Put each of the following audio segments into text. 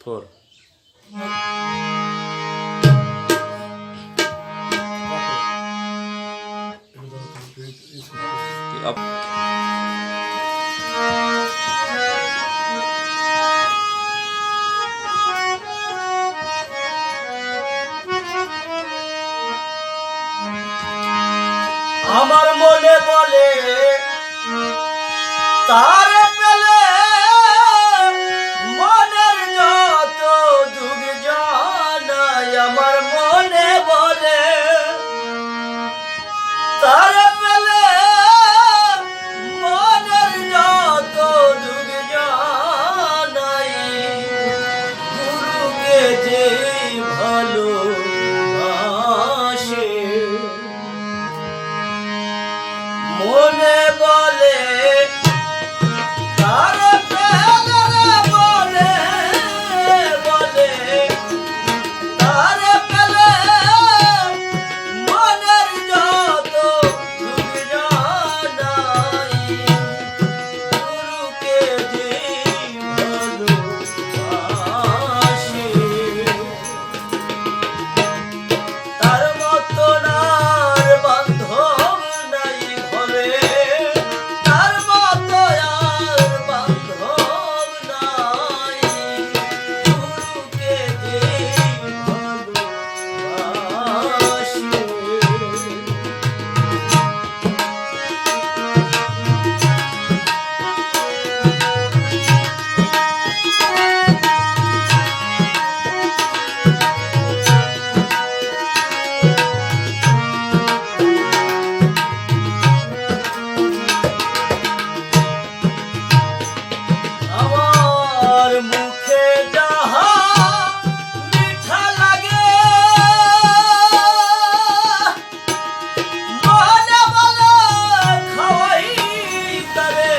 4 আমার মনে বলে তারে পেলে মনের যত দুঃখ জানাই আমার মনে বলে তারে পেলে মনের যত দুঃখ জানাই গুরুকে যে ভালোবাসে মনে বলে তারে পেলে বলে বলে তারে পেলে মনের যত দুঃখ জানাই গুরুকে যে ভালোবাসে তার মতন আর বান্ধব নাই ঘরে তার মতো আর বান্ধব নাই গুরুকে যে ভালোবাসে আমার মুখে যাহা মিঠা লাগে মনে বলে খাওয়াই তারে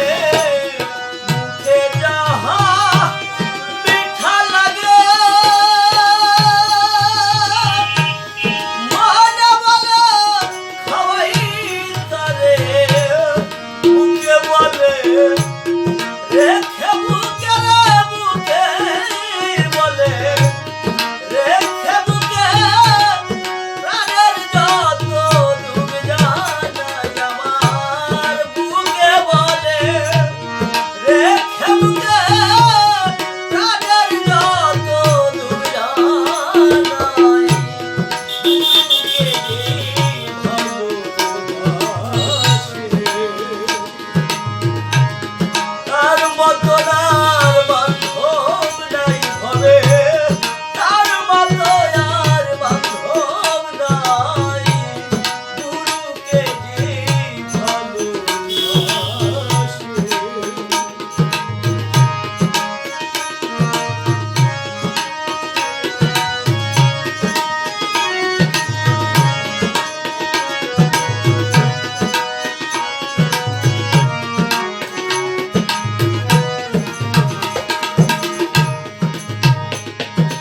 মুখে যাহা মিঠা লাগে মনে বলে খাওয়াই তারে মুখে বলে রেখে বুকে রে বুকে বলে রেখে বুকে প্রাণের যত দুঃখ জানাই আমার বুকে বলে রেখে বুকে প্রাণের যত দুঃখ জানাই বুকে ভালোবাসে তার মতন আর বান্ধব নাই ঘরে তার মতো আর বান্ধব নাই গুরুকে যে ভালোবাসে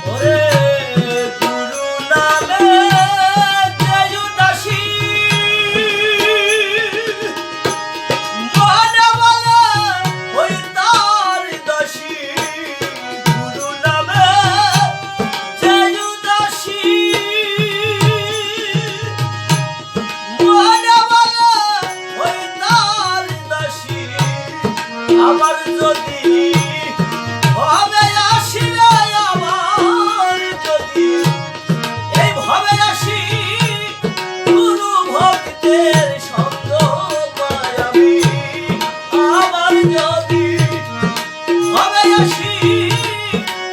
ওরে গুরু নামে যে উদাসী মনে বলে ওই তার দাসী গুরু নামে যে উদাসী মনে বলে ওই তার দাসী আমার যদি ভবে আসিলে আমার যদি এই ভবে আসি গুরু ভক্তের সঙ্গ পাই আমি আমার যদি ভবে আসি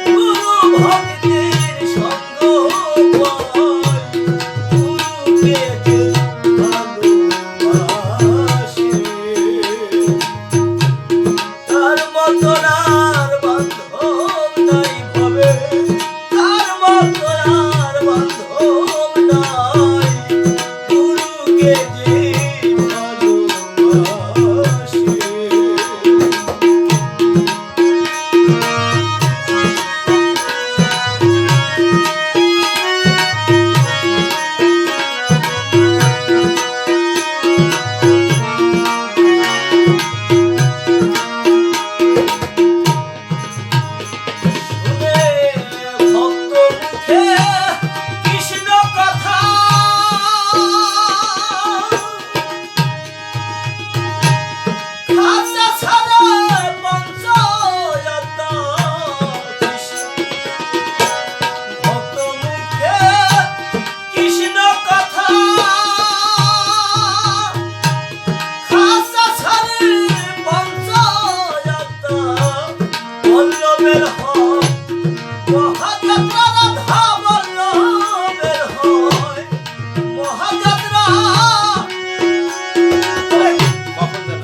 গুরু ভক্তের সঙ্গ পাই গুরুকে যে ভালোবাসে তার মতো না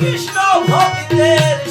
কৃষ্ণ ভক্তের